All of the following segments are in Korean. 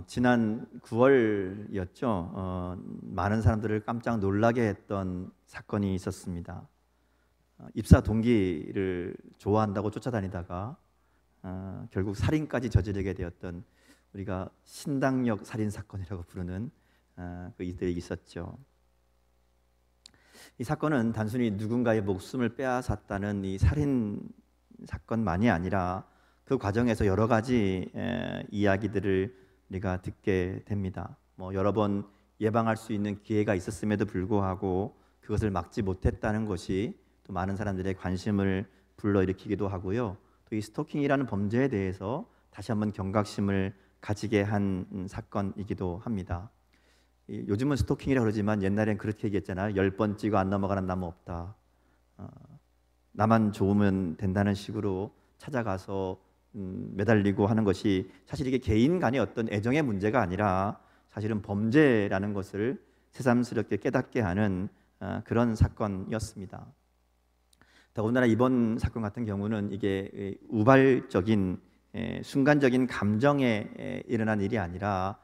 지난 9월이었죠. 많은 사람들을 깜짝 놀라게 했던 사건이 있었습니다. 입사 동기를 좋아한다고 쫓아다니다가 결국 살인까지 저지르게 되었던, 우리가 신당역 살인 사건이라고 부르는 그 일들이 있었죠. 이 사건은 단순히 누군가의 목숨을 빼앗았다는 이 살인 사건만이 아니라 그 과정에서 여러 가지 이야기들을 우리가 듣게 됩니다. 여러 번 예방할 수 있는 기회가 있었음에도 불구하고 그것을 막지 못했다는 것이 또 많은 사람들의 관심을 불러일으키기도 하고요. 또 이 스토킹이라는 범죄에 대해서 다시 한번 경각심을 가지게 한 사건이기도 합니다. 요즘은 스토킹이라고 그러지만 옛날엔 그렇게 얘기했잖아요. 10번 찍어 안 넘어가는 나무 없다. 나만 좋으면 된다는 식으로 찾아가서 매달리고 하는 것이 사실 이게 개인 간의 어떤 애정의 문제가 아니라 사실은 범죄라는 것을 새삼스럽게 깨닫게 하는 그런 사건이었습니다. 더군다나 이번 사건 같은 경우는 이게 우발적인 순간적인 감정에 일어난 일이 아니라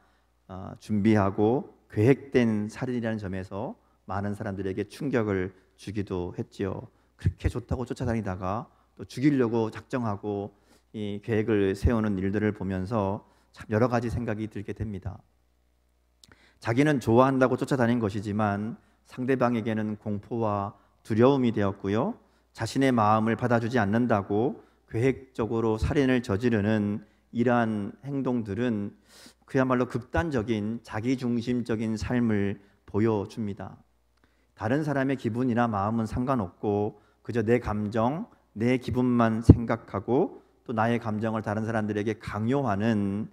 준비하고 계획된 살인이라는 점에서 많은 사람들에게 충격을 주기도 했지요. 그렇게 좋다고 쫓아다니다가 또 죽이려고 작정하고 이 계획을 세우는 일들을 보면서 참 여러 가지 생각이 들게 됩니다. 자기는 좋아한다고 쫓아다닌 것이지만 상대방에게는 공포와 두려움이 되었고요. 자신의 마음을 받아주지 않는다고 계획적으로 살인을 저지르는 이러한 행동들은 그야말로 극단적인 자기중심적인 삶을 보여줍니다. 다른 사람의 기분이나 마음은 상관없고 그저 내 감정, 내 기분만 생각하고 또 나의 감정을 다른 사람들에게 강요하는,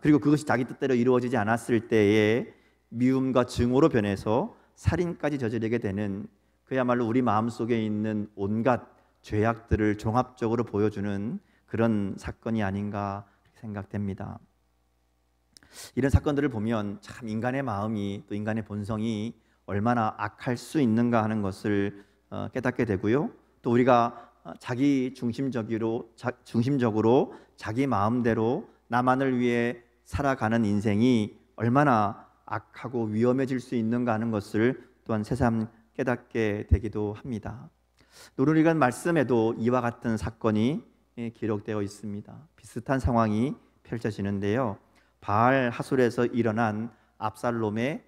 그리고 그것이 자기 뜻대로 이루어지지 않았을 때에 미움과 증오로 변해서 살인까지 저지르게 되는, 그야말로 우리 마음속에 있는 온갖 죄악들을 종합적으로 보여주는 그런 사건이 아닌가 생각됩니다. 이런 사건들을 보면 참 인간의 마음이, 또 인간의 본성이 얼마나 악할 수 있는가 하는 것을 깨닫게 되고요. 또 우리가 자기 중심적으로 자기 마음대로 나만을 위해 살아가는 인생이 얼마나 악하고 위험해질 수 있는가 하는 것을 또한 새삼 깨닫게 되기도 합니다. 오늘 읽은 말씀에도 이와 같은 사건이 기록되어 있습니다. 비슷한 상황이 펼쳐지는데요. 바알 하솔에서 일어난 압살롬의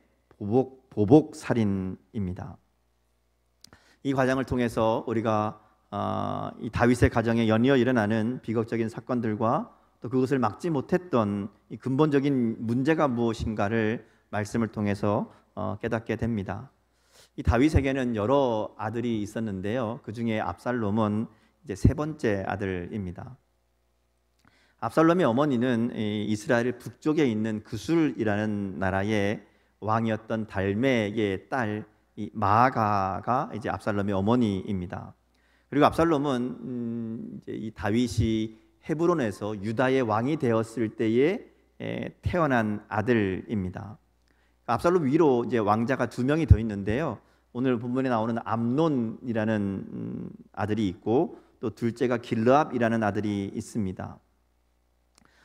보복 살인입니다. 이 과정을 통해서 우리가 이 다윗의 가정에 연이어 일어나는 비극적인 사건들과 또 그것을 막지 못했던 이 근본적인 문제가 무엇인가를 말씀을 통해서 깨닫게 됩니다. 이 다윗에게는 여러 아들이 있었는데요. 그 중에 압살롬은 이제 세 번째 아들입니다. 압살롬의 어머니는 이스라엘 북쪽에 있는 그술이라는 나라의 왕이었던 달메의 딸 마아가가 이제 압살롬의 어머니입니다. 그리고 압살롬은 이제 이 다윗이 헤브론에서 유다의 왕이 되었을 때에 태어난 아들입니다. 압살롬 위로 이제 왕자가 2명이 더 있는데요. 오늘 본문에 나오는 암논이라는 아들이 있고 또 둘째가 길르압이라는 아들이 있습니다.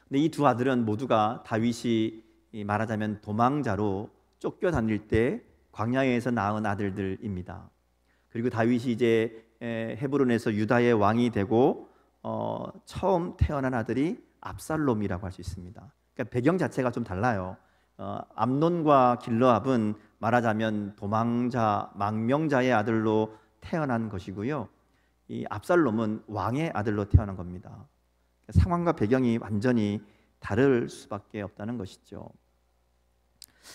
근데 이 두 아들은 모두가 다윗이 말하자면 도망자로 쫓겨다닐 때 광야에서 낳은 아들들입니다. 그리고 다윗이 이제 헤브론에서 유다의 왕이 되고 처음 태어난 아들이 압살롬이라고 할 수 있습니다. 그러니까 배경 자체가 좀 달라요. 암논과 길르압은 말하자면 도망자, 망명자의 아들로 태어난 것이고요. 이 압살롬은 왕의 아들로 태어난 겁니다. 상황과 배경이 완전히 다를 수밖에 없다는 것이죠.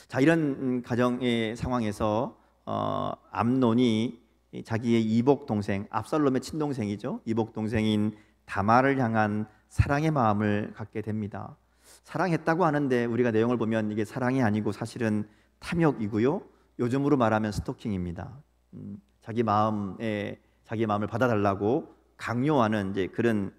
자, 이런 가정의 상황에서 암논이 자기의 이복 동생, 압살롬의 친동생이죠. 이복 동생인 다말을 향한 사랑의 마음을 갖게 됩니다. 사랑했다고 하는데 우리가 내용을 보면 이게 사랑이 아니고 사실은 탐욕이고요. 요즘으로 말하면 스토킹입니다. 자기 마음을 받아달라고 강요하는 이제 그런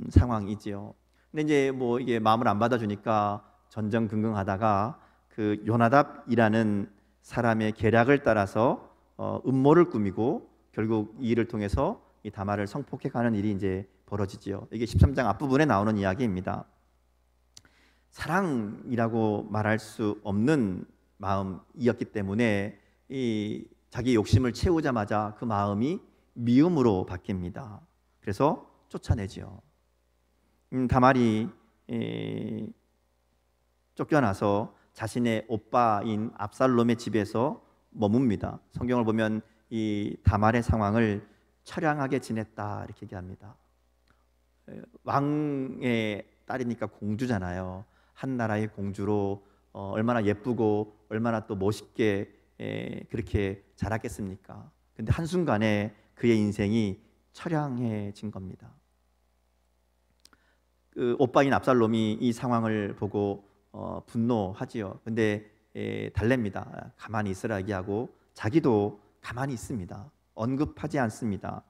상황이지요. 근데 이제 이게 마음을 안 받아주니까 전전긍긍하다가 그 요나답이라는 사람의 계략을 따라서 음모를 꾸미고 결국 이 일을 통해서 이 다말을 성폭행하는 일이 이제 벌어지지요. 이게 13장 앞부분에 나오는 이야기입니다. 사랑이라고 말할 수 없는 마음이었기 때문에 이 자기 욕심을 채우자마자 그 마음이 미움으로 바뀝니다. 그래서 쫓아내죠. 다말이 쫓겨나서 자신의 오빠인 압살롬의 집에서 머뭅니다. 성경을 보면 이 다말의 상황을 처량하게 지냈다 이렇게 얘기합니다. 왕의 딸이니까 공주잖아요. 한 나라의 공주로 얼마나 예쁘고 얼마나 또 멋있게 그렇게 자랐겠습니까? 근데 한순간에 그의 인생이 처량해진 겁니다. 그 오빠인 압살롬이 이 상황을 보고 분노하지요. 근데 달랩니다. 가만히 있으라 얘기하고 자기도 가만히 있습니다. 언급하지 않습니다.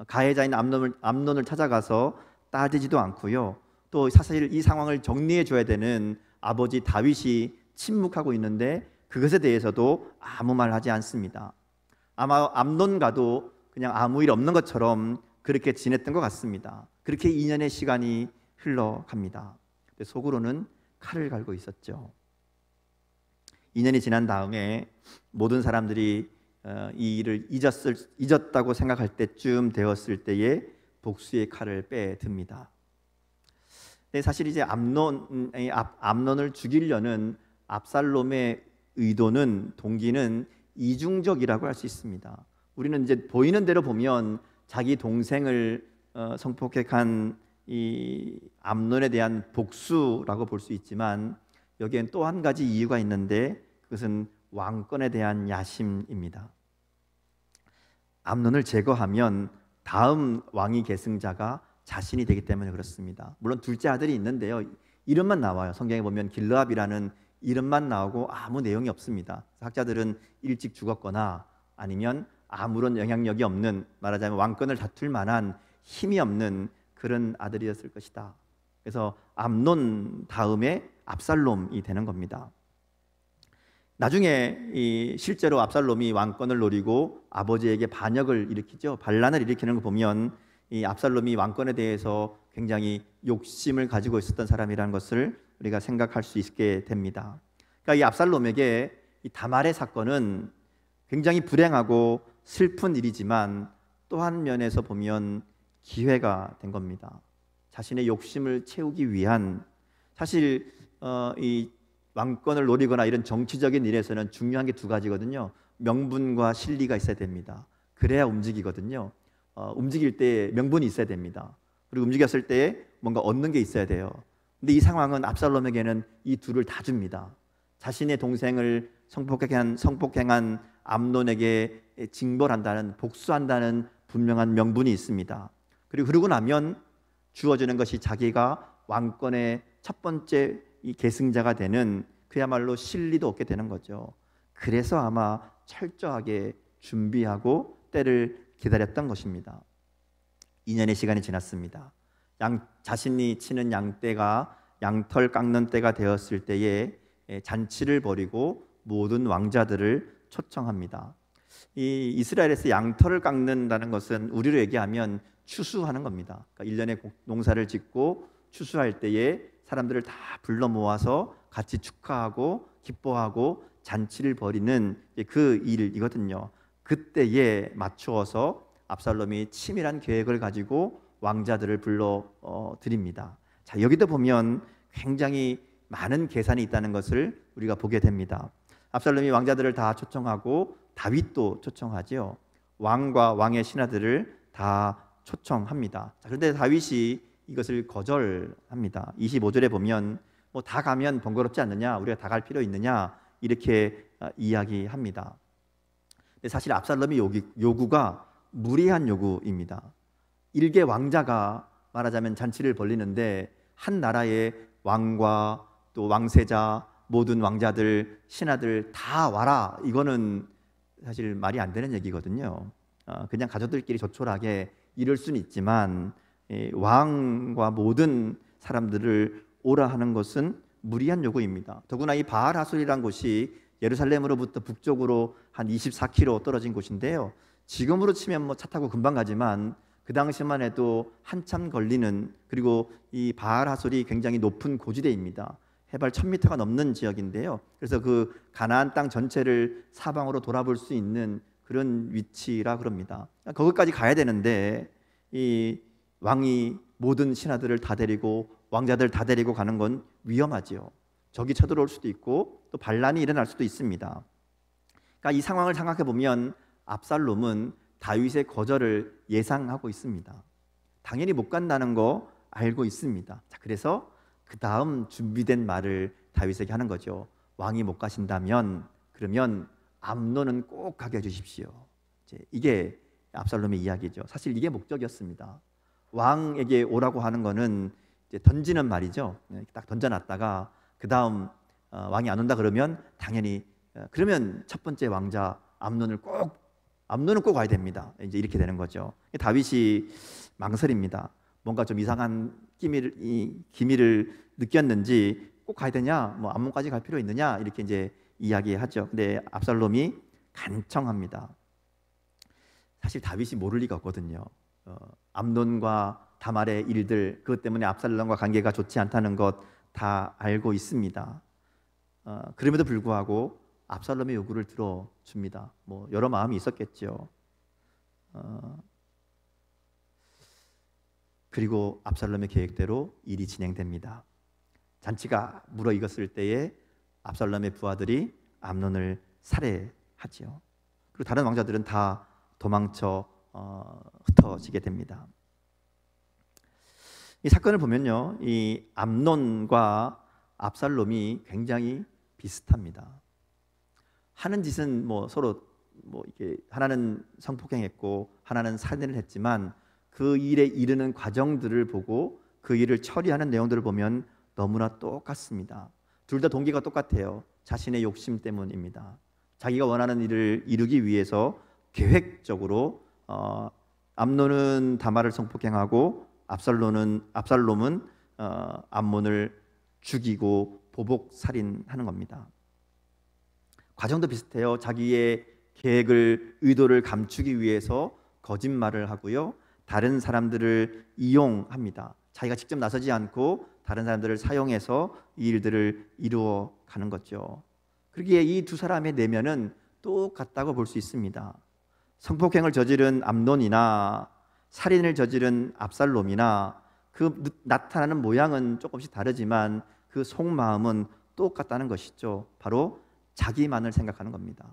가해자인 암논을 찾아가서 따지지도 않고요. 또 사실 이 상황을 정리해 줘야 되는 아버지 다윗이 침묵하고 있는데 그것에 대해서도 아무 말 하지 않습니다. 아마 암논과도 그냥 아무 일 없는 것처럼 그렇게 지냈던 것 같습니다. 그렇게 2년의 시간이 흘러갑니다. 속으로는 칼을 갈고 있었죠. 2년이 지난 다음에 모든 사람들이 이 일을 잊었다고 생각할 때쯤 되었을 때에 복수의 칼을 빼듭니다. 사실 이제 암논을 죽이려는 압살롬의 의도는 동기는 이중적이라고 할 수 있습니다. 우리는 이제 보이는 대로 보면 자기 동생을 성폭행한 이 암논에 대한 복수라고 볼 수 있지만 여기엔 또 한 가지 이유가 있는데 그것은 왕권에 대한 야심입니다. 암논을 제거하면 다음 왕위 계승자가 자신이 되기 때문에 그렇습니다. 물론 둘째 아들이 있는데요. 이름만 나와요. 성경에 보면 길르압이라는 이름만 나오고 아무 내용이 없습니다. 학자들은 일찍 죽었거나 아니면 아무런 영향력이 없는, 말하자면 왕권을 다툴 만한 힘이 없는 그런 아들이었을 것이다. 그래서 암논 다음에 압살롬이 되는 겁니다. 나중에 실제로 압살롬이 왕권을 노리고 아버지에게 반역을 일으키죠. 반란을 일으키는 걸 보면 이 압살롬이 왕권에 대해서 굉장히 욕심을 가지고 있었던 사람이라는 것을 우리가 생각할 수 있게 됩니다. 그러니까 이 압살롬에게 이 다말의 사건은 굉장히 불행하고 슬픈 일이지만 또 한 면에서 보면 기회가 된 겁니다. 자신의 욕심을 채우기 위한, 사실 이 왕권을 노리거나 이런 정치적인 일에서는 중요한 게 두 가지거든요. 명분과 실리가 있어야 됩니다. 그래야 움직이거든요. 움직일 때 명분이 있어야 됩니다. 그리고 움직였을 때 뭔가 얻는 게 있어야 돼요. 근데 이 상황은 압살롬에게는 이 둘을 다 줍니다. 자신의 동생을 성폭행한 암논에게 징벌한다는, 복수한다는 분명한 명분이 있습니다. 그러고 나면 주어지는 것이 자기가 왕권의 첫 번째 이 계승자가 되는 그야말로 실리도 얻게 되는 거죠. 그래서 아마 철저하게 준비하고 때를 기다렸던 것입니다. 2년의 시간이 지났습니다. 자신이 치는 양떼가 양털 깎는 때가 되었을 때에 잔치를 벌이고 모든 왕자들을 초청합니다. 이 이스라엘에서 양털을 깎는다는 것은 우리로 얘기하면 추수하는 겁니다. 그러니까 1년에 농사를 짓고 추수할 때에 사람들을 다 불러 모아서 같이 축하하고 기뻐하고 잔치를 벌이는 그 일이거든요. 그때에 맞추어서 압살롬이 치밀한 계획을 가지고 왕자들을 불러 드립니다. 자, 여기도 보면 굉장히 많은 계산이 있다는 것을 우리가 보게 됩니다. 압살롬이 왕자들을 다 초청하고 다윗도 초청하지요. 왕과 왕의 신하들을 다 초청합니다. 자, 그런데 다윗이 이것을 거절합니다. 25절에 보면 뭐 다 가면 번거롭지 않느냐, 우리가 다 갈 필요 있느냐 이렇게 이야기합니다. 근데 사실 압살롬의 요구가 무리한 요구입니다. 일개 왕자가 말하자면 잔치를 벌리는데 한 나라의 왕과 또 왕세자, 모든 왕자들, 신하들 다 와라, 이거는 사실 말이 안 되는 얘기거든요. 그냥 가족들끼리 조촐하게 이럴 수는 있지만 왕과 모든 사람들을 오라 하는 것은 무리한 요구입니다. 더구나 이 바알 하솔이라는 곳이 예루살렘으로부터 북쪽으로 한 24km 떨어진 곳인데요. 지금으로 치면 뭐 차 타고 금방 가지만 그 당시만 해도 한참 걸리는, 그리고 이 바알 하솔이 굉장히 높은 고지대입니다. 해발 1000m가 넘는 지역인데요. 그래서 그 가나안 땅 전체를 사방으로 돌아볼 수 있는 그런 위치라 그럽니다. 거기까지 가야 되는데 이 왕이 모든 신하들을 다 데리고 왕자들 다 데리고 가는 건 위험하지요. 적이 쳐들어올 수도 있고 또 반란이 일어날 수도 있습니다. 그러니까 이 상황을 생각해 보면 압살롬은 다윗의 거절을 예상하고 있습니다. 당연히 못 간다는 거 알고 있습니다. 자, 그래서 그 다음 준비된 말을 다윗에게 하는 거죠. 왕이 못 가신다면 그러면 암논은 꼭 가게 해주십시오. 이게 압살롬의 이야기죠. 사실 이게 목적이었습니다. 왕에게 오라고 하는 거는 이제 던지는 말이죠. 딱 던져놨다가 그 다음 왕이 안 온다 그러면 당연히 그러면 첫 번째 왕자 암논은 꼭 와야 됩니다. 이제 이렇게 되는 거죠. 다윗이 망설입니다. 뭔가 좀 이상한 기미를 느꼈는지 꼭 가야 되냐, 뭐 암몬까지 갈 필요 있느냐 이렇게 이제 이야기하죠. 근데 압살롬이 간청합니다. 사실 다윗이 모를 리가 없거든요. 암논과 다말의 일들, 그것 때문에 압살롬과 관계가 좋지 않다는 것 다 알고 있습니다. 그럼에도 불구하고 압살롬의 요구를 들어줍니다. 뭐 여러 마음이 있었겠죠. 그리고 압살롬의 계획대로 일이 진행됩니다. 잔치가 무르익었을 때에 압살롬의 부하들이 암논을 살해하지요. 그리고 다른 왕자들은 다 도망쳐 흩어지게 됩니다. 이 사건을 보면요, 이 암논과 압살롬이 굉장히 비슷합니다. 하는 짓은 뭐 서로 이렇게 하나는 성폭행했고 하나는 살인을 했지만 그 일에 이르는 과정들을 보고 그 일을 처리하는 내용들을 보면 너무나 똑같습니다. 둘 다 동기가 똑같아요. 자신의 욕심 때문입니다. 자기가 원하는 일을 이루기 위해서 계획적으로 암논은 다말을 성폭행하고 압살롬은 암몬을 죽이고 보복 살인하는 겁니다. 과정도 비슷해요. 자기의 계획을 의도를 감추기 위해서 거짓말을 하고요. 다른 사람들을 이용합니다. 자기가 직접 나서지 않고 다른 사람들을 사용해서 이 일들을 이루어 가는 거죠. 그러기에 이 두 사람의 내면은 똑같다고 볼 수 있습니다. 성폭행을 저지른 암논이나 살인을 저지른 압살롬이나 그 나타나는 모양은 조금씩 다르지만 그 속마음은 똑같다는 것이죠. 바로 자기만을 생각하는 겁니다.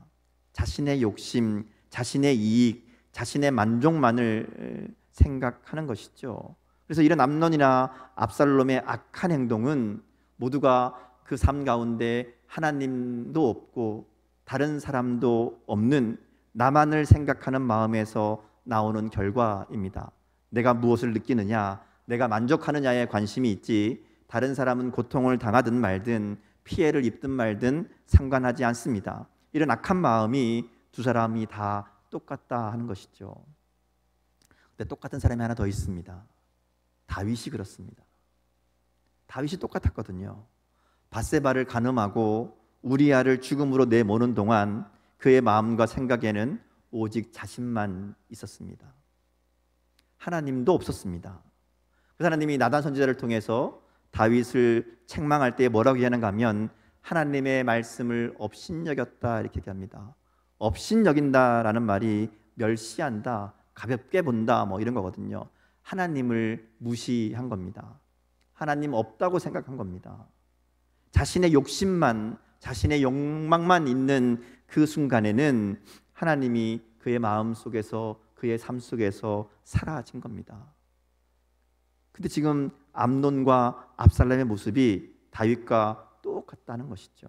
자신의 욕심, 자신의 이익, 자신의 만족만을 생각하는 것이죠. 그래서 이런 암논이나 압살롬의 악한 행동은 모두가 그 삶 가운데 하나님도 없고 다른 사람도 없는 나만을 생각하는 마음에서 나오는 결과입니다. 내가 무엇을 느끼느냐, 내가 만족하느냐에 관심이 있지 다른 사람은 고통을 당하든 말든 피해를 입든 말든 상관하지 않습니다. 이런 악한 마음이 두 사람이 다 똑같다 하는 것이죠. 근데 똑같은 사람이 하나 더 있습니다. 다윗이 그렇습니다. 다윗이 똑같았거든요. 밧세바를 간음하고 우리아를 죽음으로 내모는 동안 그의 마음과 생각에는 오직 자신만 있었습니다. 하나님도 없었습니다. 그 하나님이 나단 선지자를 통해서 다윗을 책망할 때 뭐라고 얘기하는가 하면 하나님의 말씀을 업신여겼다 이렇게 얘기합니다. 업신여긴다라는 말이 멸시한다, 가볍게 본다 뭐 이런 거거든요. 하나님을 무시한 겁니다. 하나님 없다고 생각한 겁니다. 자신의 욕심만, 자신의 욕망만 있는 그 순간에는 하나님이 그의 마음 속에서, 그의 삶 속에서 사라진 겁니다. 근데 지금 암논과 압살롬의 모습이 다윗과 똑같다는 것이죠.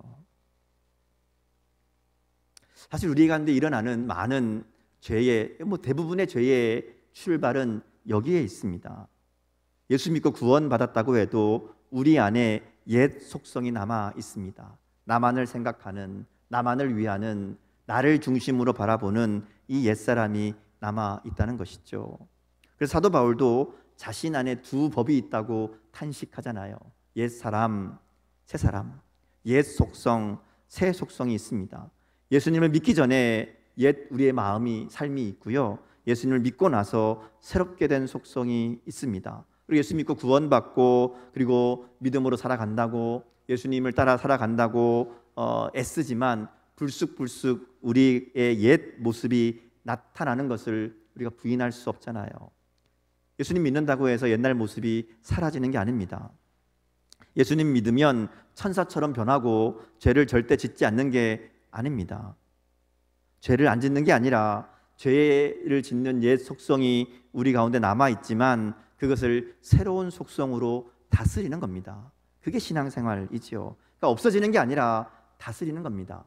사실 우리 가운데 일어나는 많은 죄의, 대부분의 죄의 출발은 여기에 있습니다. 예수 믿고 구원받았다고 해도 우리 안에 옛 속성이 남아 있습니다. 나만을 생각하는, 나만을 위하는, 나를 중심으로 바라보는 이 옛사람이 남아 있다는 것이죠. 그래서 사도 바울도 자신 안에 두 법이 있다고 탄식하잖아요. 옛사람, 새사람, 옛 속성, 새 속성이 있습니다. 예수님을 믿기 전에 옛 우리의 마음이, 삶이 있고요. 예수님을 믿고 나서 새롭게 된 속성이 있습니다. 그리고 예수 믿고 구원받고 그리고 믿음으로 살아간다고, 예수님을 따라 살아간다고 애쓰지만 불쑥불쑥 우리의 옛 모습이 나타나는 것을 우리가 부인할 수 없잖아요. 예수님 믿는다고 해서 옛날 모습이 사라지는 게 아닙니다. 예수님 믿으면 천사처럼 변하고 죄를 절대 짓지 않는 게 아닙니다. 죄를 안 짓는 게 아니라 죄를 짓는 옛 속성이 우리 가운데 남아있지만 그것을 새로운 속성으로 다스리는 겁니다. 그게 신앙생활이지요. 그러니까 없어지는 게 아니라 다스리는 겁니다.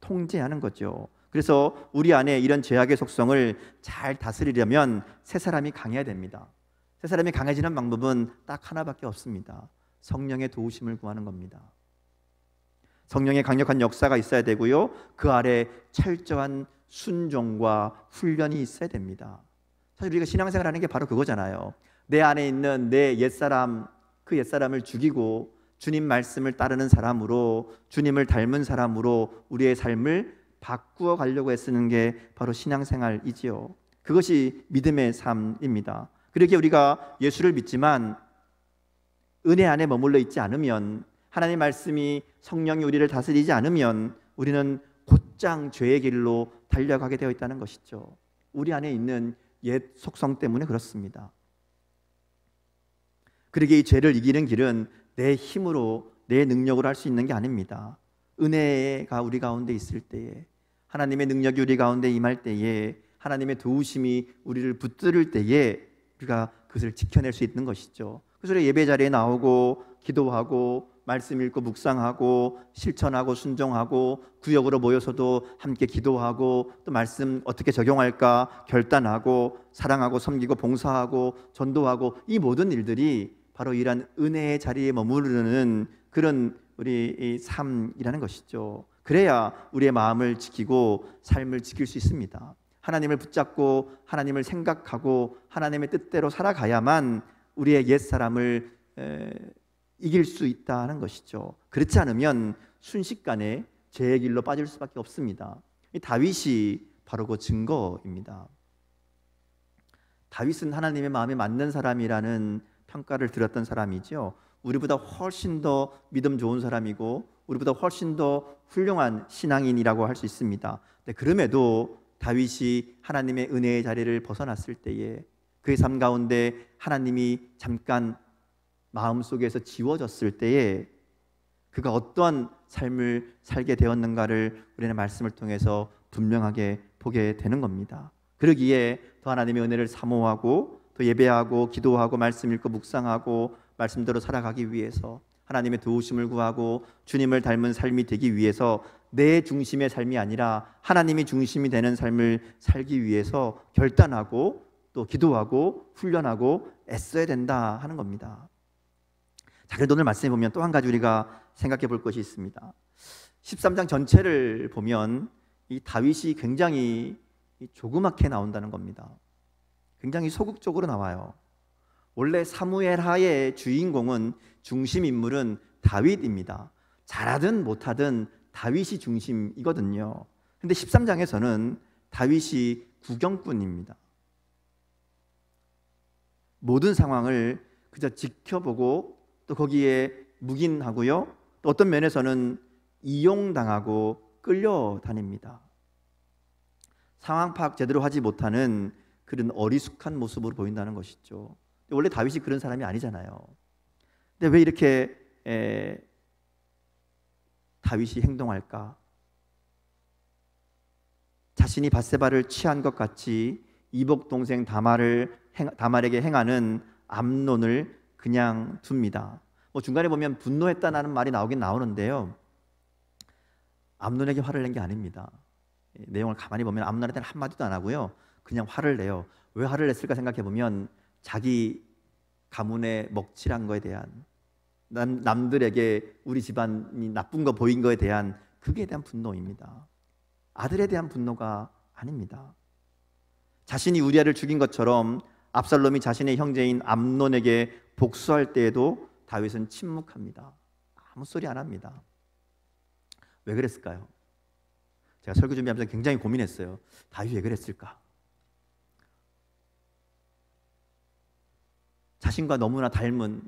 통제하는 거죠. 그래서 우리 안에 이런 죄악의 속성을 잘 다스리려면 새 사람이 강해야 됩니다. 새 사람이 강해지는 방법은 딱 하나밖에 없습니다. 성령의 도우심을 구하는 겁니다. 성령의 강력한 역사가 있어야 되고요, 그 아래 철저한 순종과 훈련이 있어야 됩니다. 사실 우리가 신앙생활하는 게 바로 그거잖아요. 내 안에 있는 내 옛사람, 그 옛사람을 죽이고 주님 말씀을 따르는 사람으로, 주님을 닮은 사람으로 우리의 삶을 바꾸어 가려고 애쓰는 게 바로 신앙생활이지요. 그것이 믿음의 삶입니다. 그러기에 우리가 예수를 믿지만 은혜 안에 머물러 있지 않으면, 하나님 말씀이, 성령이 우리를 다스리지 않으면 우리는 곧장 죄의 길로 달려가게 되어 있다는 것이죠. 우리 안에 있는 옛 속성 때문에 그렇습니다. 그러기에 이 죄를 이기는 길은 내 힘으로, 내 능력으로 할 수 있는 게 아닙니다. 은혜가 우리 가운데 있을 때에, 하나님의 능력이 우리 가운데 임할 때에, 하나님의 도우심이 우리를 붙들을 때에 우리가 그것을 지켜낼 수 있는 것이죠. 그래서 예배 자리에 나오고 기도하고 말씀 읽고 묵상하고 실천하고 순종하고 구역으로 모여서도 함께 기도하고 또 말씀 어떻게 적용할까 결단하고 사랑하고 섬기고 봉사하고 전도하고, 이 모든 일들이 바로 이러한 은혜의 자리에 머무르는 그런 우리 삶이라는 것이죠. 그래야 우리의 마음을 지키고 삶을 지킬 수 있습니다. 하나님을 붙잡고 하나님을 생각하고 하나님의 뜻대로 살아가야만 우리의 옛사람을 이길 수 있다는 것이죠. 그렇지 않으면 순식간에 죄의 길로 빠질 수밖에 없습니다. 이 다윗이 바로 그 증거입니다. 다윗은 하나님의 마음에 맞는 사람이라는 평가를 들었던 사람이죠. 우리보다 훨씬 더 믿음 좋은 사람이고 우리보다 훨씬 더 훌륭한 신앙인이라고 할 수 있습니다. 그럼에도 다윗이 하나님의 은혜의 자리를 벗어났을 때에, 그의 삶 가운데 하나님이 잠깐 마음속에서 지워졌을 때에 그가 어떠한 삶을 살게 되었는가를 우리는 말씀을 통해서 분명하게 보게 되는 겁니다. 그러기에 더 하나님의 은혜를 사모하고 더 예배하고 기도하고 말씀 읽고 묵상하고 말씀대로 살아가기 위해서, 하나님의 도우심을 구하고 주님을 닮은 삶이 되기 위해서, 내 중심의 삶이 아니라 하나님이 중심이 되는 삶을 살기 위해서 결단하고 또 기도하고 훈련하고 애써야 된다 하는 겁니다. 자, 그래도 오늘 말씀해 보면 또 한 가지 우리가 생각해 볼 것이 있습니다. 13장 전체를 보면 이 다윗이 굉장히 조그맣게 나온다는 겁니다. 굉장히 소극적으로 나와요. 원래 사무엘 하의 주인공은, 중심 인물은 다윗입니다. 잘하든 못하든 다윗이 중심이거든요. 근데 13장에서는 다윗이 구경꾼입니다. 모든 상황을 그저 지켜보고 또 거기에 묵인하고요, 또 어떤 면에서는 이용당하고 끌려다닙니다. 상황 파악 제대로 하지 못하는 그런 어리숙한 모습으로 보인다는 것이죠. 원래 다윗이 그런 사람이 아니잖아요. 근데 왜 이렇게 다윗이 행동할까? 자신이 밧세바를 취한 것 같이 이복 동생 다말에게 행하는 암논을 그냥 둡니다. 중간에 보면 분노했다는 말이 나오긴 나오는데요, 암논에게 화를 낸 게 아닙니다. 내용을 가만히 보면 암논한테는 한마디도 안 하고요, 그냥 화를 내요. 왜 화를 냈을까 생각해 보면 자기 가문의 먹칠한 거에 대한, 남들에게 우리 집안이 나쁜 거 보인 거에 대한, 그게 대한 분노입니다. 아들에 대한 분노가 아닙니다. 자신이 우리아를 죽인 것처럼 압살롬이 자신의 형제인 암논에게 복수할 때에도 다윗은 침묵합니다. 아무 소리 안 합니다. 왜 그랬을까요? 제가 설교 준비하면서 굉장히 고민했어요. 다윗이 왜 그랬을까? 자신과 너무나 닮은,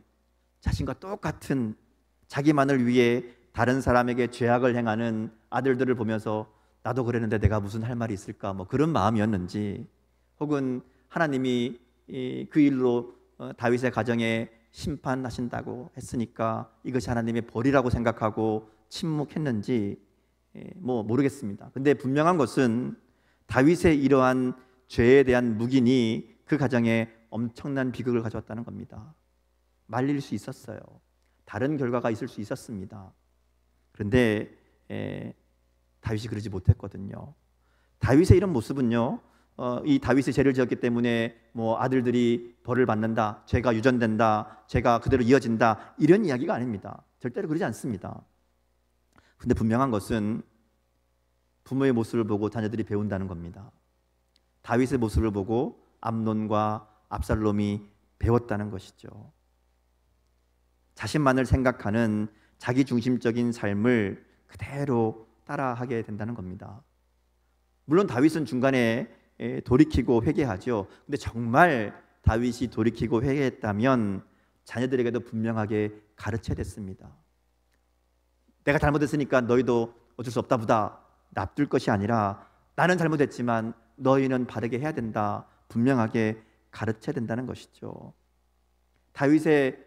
자신과 똑같은, 자기만을 위해 다른 사람에게 죄악을 행하는 아들들을 보면서 나도 그랬는데 내가 무슨 할 말이 있을까, 뭐 그런 마음이었는지, 혹은 하나님이 그 일로 다윗의 가정에 심판하신다고 했으니까 이것이 하나님의 벌이라고 생각하고 침묵했는지 뭐 모르겠습니다. 근데 분명한 것은 다윗의 이러한 죄에 대한 묵인이 그 가정에 엄청난 비극을 가져왔다는 겁니다. 말릴 수 있었어요. 다른 결과가 있을 수 있었습니다. 그런데 다윗이 그러지 못했거든요. 다윗의 이런 모습은요, 이 다윗의 죄를 지었기 때문에 뭐 아들들이 벌을 받는다, 죄가 유전된다, 죄가 그대로 이어진다, 이런 이야기가 아닙니다. 절대로 그러지 않습니다. 근데 분명한 것은 부모의 모습을 보고 자녀들이 배운다는 겁니다. 다윗의 모습을 보고 암논과 압살롬이 배웠다는 것이죠. 자신만을 생각하는 자기 중심적인 삶을 그대로 따라하게 된다는 겁니다. 물론 다윗은 중간에 돌이키고 회개하죠. 근데 정말 다윗이 돌이키고 회개했다면 자녀들에게도 분명하게 가르쳐야 됐습니다. 내가 잘못했으니까 너희도 어쩔 수 없다 보다 놔둘 것이 아니라 나는 잘못했지만 너희는 바르게 해야 된다, 분명하게 가르쳐야 된다는 것이죠. 다윗의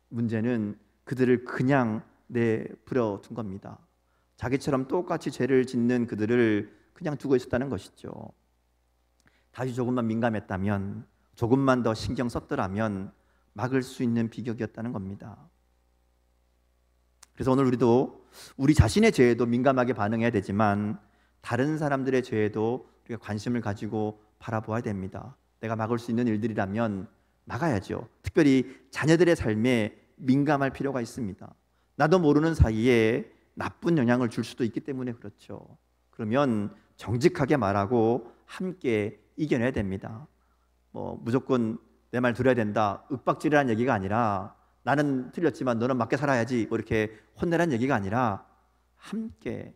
문제는 그들을 그냥 내버려 둔 겁니다. 자기처럼 똑같이 죄를 짓는 그들을 그냥 두고 있었다는 것이죠. 다시 조금만 민감했다면, 조금만 더 신경 썼더라면 막을 수 있는 비극이었다는 겁니다. 그래서 오늘 우리도 우리 자신의 죄에도 민감하게 반응해야 되지만 다른 사람들의 죄에도 우리가 관심을 가지고 바라보아야 됩니다. 내가 막을 수 있는 일들이라면 막아야죠. 특별히 자녀들의 삶에 민감할 필요가 있습니다. 나도 모르는 사이에 나쁜 영향을 줄 수도 있기 때문에 그렇죠. 그러면 정직하게 말하고 함께 이겨내야 됩니다. 뭐 무조건 내 말 들어야 된다, 윽박지르라는 얘기가 아니라, 나는 틀렸지만 너는 맞게 살아야지, 뭐 이렇게 혼내라는 얘기가 아니라 함께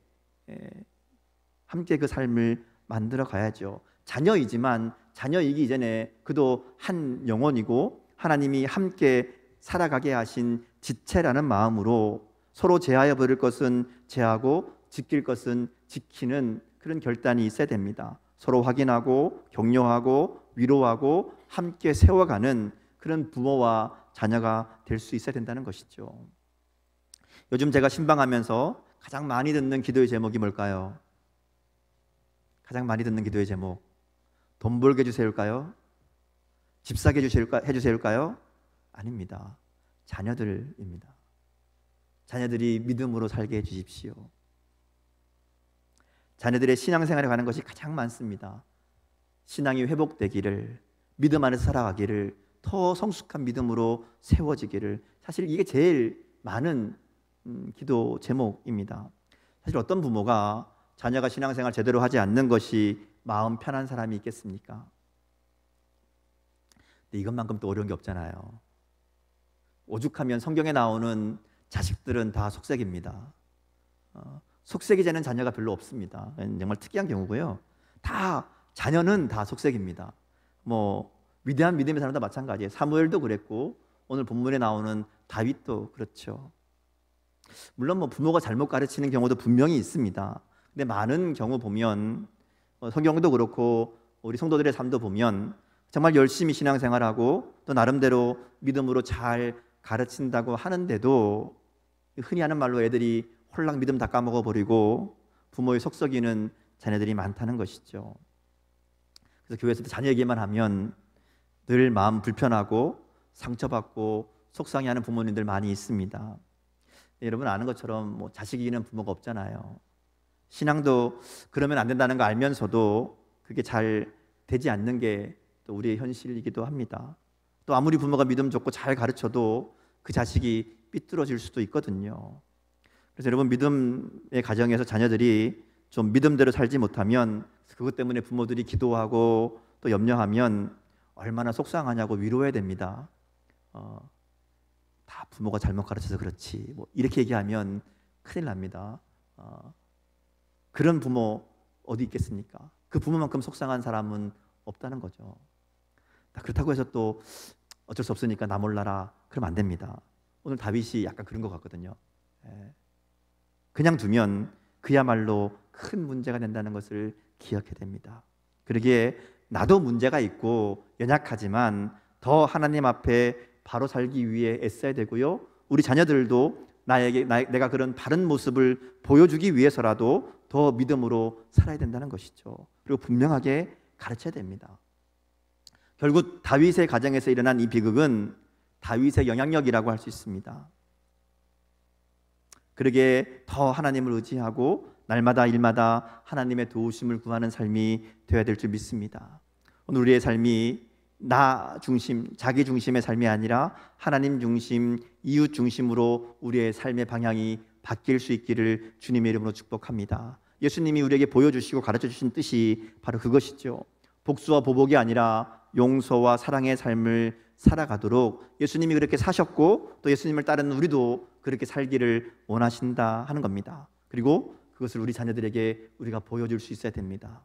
그 삶을 만들어 가야죠. 자녀이지만 자녀이기 이전에 그도 한 영혼이고 하나님이 함께 살아가게 하신 지체라는 마음으로 서로 제하여 버릴 것은 제하고 지킬 것은 지키는 그런 결단이 있어야 됩니다. 서로 확인하고 격려하고 위로하고 함께 세워가는 그런 부모와 자녀가 될 수 있어야 된다는 것이죠. 요즘 제가 신방하면서 가장 많이 듣는 기도의 제목이 뭘까요? 가장 많이 듣는 기도의 제목, 돈 벌게 해주세요일까요? 집 사게 해주세요일까요? 아닙니다. 자녀들입니다. 자녀들이 믿음으로 살게 해주십시오. 자녀들의 신앙생활에 관한 것이 가장 많습니다. 신앙이 회복되기를, 믿음 안에서 살아가기를, 더 성숙한 믿음으로 세워지기를, 사실 이게 제일 많은 기도 제목입니다. 사실 어떤 부모가 자녀가 신앙생활 제대로 하지 않는 것이 마음 편한 사람이 있겠습니까? 근데 이것만큼 또 어려운 게 없잖아요. 오죽하면 성경에 나오는 자식들은 다 속색입니다. 속색이 되는 자녀가 별로 없습니다. 정말 특이한 경우고요. 자녀는 다 속색입니다. 뭐 위대한 믿음의 사람도 마찬가지예요. 사무엘도 그랬고 오늘 본문에 나오는 다윗도 그렇죠. 물론 뭐 부모가 잘못 가르치는 경우도 분명히 있습니다. 근데 많은 경우 보면 성경도 그렇고 우리 성도들의 삶도 보면 정말 열심히 신앙생활하고 또 나름대로 믿음으로 잘 가르친다고 하는데도 흔히 하는 말로 애들이 홀랑 믿음 다 까먹어버리고 부모의 속썩이는 자녀들이 많다는 것이죠. 그래서 교회에서도 자녀 얘기만 하면 늘 마음 불편하고 상처받고 속상해하는 부모님들 많이 있습니다. 여러분 아는 것처럼 뭐 자식 이기는 부모가 없잖아요. 신앙도 그러면 안 된다는 거 알면서도 그게 잘 되지 않는 게 또 우리의 현실이기도 합니다. 또 아무리 부모가 믿음 좋고 잘 가르쳐도 그 자식이 삐뚤어질 수도 있거든요. 그래서 여러분 믿음의 가정에서 자녀들이 좀 믿음대로 살지 못하면 그것 때문에 부모들이 기도하고 또 염려하면 얼마나 속상하냐고 위로해야 됩니다. 다 부모가 잘못 가르쳐서 그렇지 뭐 이렇게 얘기하면 큰일 납니다. 그런 부모 어디 있겠습니까? 그 부모만큼 속상한 사람은 없다는 거죠. 그렇다고 해서 또 어쩔 수 없으니까 나 몰라라. 그러면 안 됩니다. 오늘 다윗이 약간 그런 것 같거든요. 그냥 두면 그야말로 큰 문제가 된다는 것을 기억해야 됩니다. 그러기에 나도 문제가 있고 연약하지만 더 하나님 앞에 바로 살기 위해 애써야 되고요. 우리 자녀들도 내가 그런 바른 모습을 보여주기 위해서라도 더 믿음으로 살아야 된다는 것이죠. 그리고 분명하게 가르쳐야 됩니다. 결국 다윗의 가정에서 일어난 이 비극은 다윗의 영향력이라고 할 수 있습니다. 그러기에 더 하나님을 의지하고 날마다 일마다 하나님의 도우심을 구하는 삶이 되어야 될 줄 믿습니다. 오늘 우리의 삶이 나 중심, 자기 중심의 삶이 아니라 하나님 중심, 이웃 중심으로 우리의 삶의 방향이 바뀔 수 있기를 주님의 이름으로 축복합니다. 예수님이 우리에게 보여주시고 가르쳐 주신 뜻이 바로 그것이죠. 복수와 보복이 아니라 용서와 사랑의 삶을 살아가도록 예수님이 그렇게 사셨고 또 예수님을 따르는 우리도 그렇게 살기를 원하신다 하는 겁니다. 그리고 그것을 우리 자녀들에게 우리가 보여줄 수 있어야 됩니다.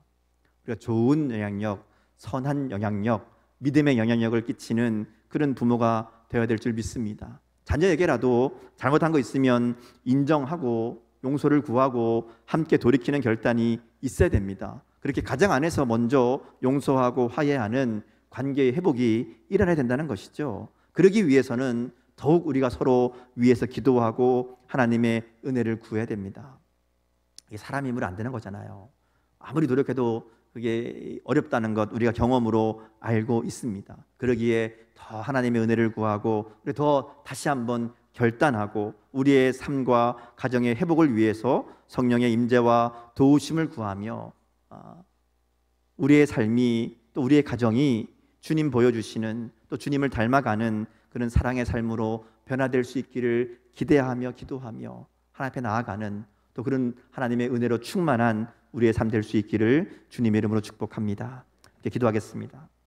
우리가 좋은 영향력, 선한 영향력, 믿음의 영향력을 끼치는 그런 부모가 되어야 될 줄 믿습니다. 자녀에게라도 잘못한 거 있으면 인정하고 용서를 구하고 함께 돌이키는 결단이 있어야 됩니다. 그렇게 가정 안에서 먼저 용서하고 화해하는 관계의 회복이 일어나야 된다는 것이죠. 그러기 위해서는 더욱 우리가 서로 위해서 기도하고 하나님의 은혜를 구해야 됩니다. 이게 사람 힘으로 안 되는 거잖아요. 아무리 노력해도 그게 어렵다는 것 우리가 경험으로 알고 있습니다. 그러기에 더 하나님의 은혜를 구하고 더 다시 한번 결단하고 우리의 삶과 가정의 회복을 위해서 성령의 임재와 도우심을 구하며 우리의 삶이 또 우리의 가정이 주님 보여주시는 또 주님을 닮아가는 그런 사랑의 삶으로 변화될 수 있기를 기대하며 기도하며 하나님 앞에 나아가는 또 그런 하나님의 은혜로 충만한 우리의 삶 될 수 있기를 주님의 이름으로 축복합니다. 이렇게 기도하겠습니다.